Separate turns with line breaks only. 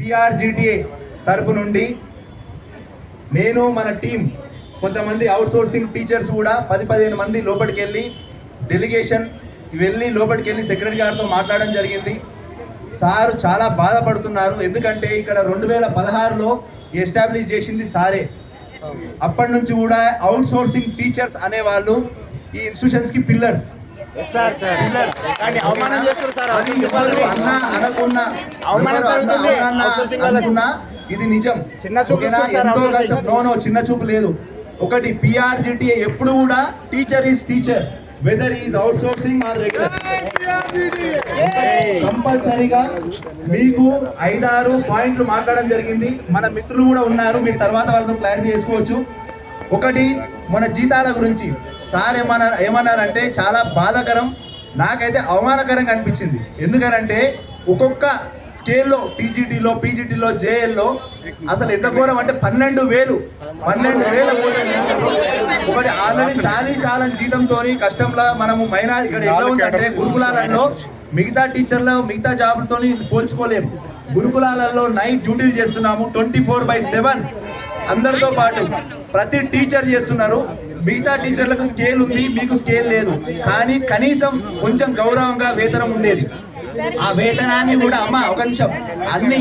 పిఆర్జిటిఏ తరపు నుండి నేను మన టీం కొంతమంది అవుట్ సోర్సింగ్ టీచర్స్ కూడా 10-15 మంది లోపలికి వెళ్ళి డెలిగేషన్ వెళ్ళి లోపలికి వెళ్ళి సెక్రటరీ గారితో మాట్లాడడం జరిగింది. సార్ చాలా బాధపడుతున్నారు, ఎందుకంటే ఇక్కడ 2016లో ఎస్టాబ్లిష్ చేసింది సారే. అప్పటి నుంచి కూడా అవుట్ సోర్సింగ్ టీచర్స్ అనేవాళ్ళు ఈ ఇన్స్టిట్యూషన్స్కి పిల్లర్స్. ఇది నిజం, చిన్న చూపు లేదు. ఒకటి పిఆర్జిటిఏ ఎప్పుడు కూడా teacher is teacher, whether is outsourcing or regular. కంపల్సరీగా మీకు 5-6 పాయింట్లు మాట్లాడడం జరిగింది. మన మిత్రులు కూడా ఉన్నారు, మీరు తర్వాత వాళ్ళతో క్లారిఫై చేసుకోవచ్చు. ఒకటి మన జీతాల గురించి సార్ ఏమన్నారంటే చాలా బాధాకరం, నాకైతే అవమానకరంగా అనిపించింది. ఎందుకనంటే ఒక్కొక్క స్కేల్లో టీజీటీలో పీజీటీలో జేఎల్లో అసలు ఎంత ఘోరం అంటే 12,000 ఒకటి ఆల్రెడీ చాలా జీతంతో కష్టంలో మనము మైనారిటీ ఇక్కడ ఎలా ఉందంటే గురుకులాలలో మిగతా టీచర్లు మిగతా జాబులతో పోల్చుకోలేము. గురుకులాలలో నైట్ డ్యూటీలు చేస్తున్నాము, 24/7 అందరితో పాటు ప్రతి టీచర్ చేస్తున్నారు. మిగతా టీచర్లకు స్కేల్ ఉంది, మీకు స్కేల్ లేదు. కానీ కనీసం కొంచెం గౌరవంగా వేతనం ఉండేది. ఆ వేతనాన్ని కూడా ఒక నిమిషం అన్ని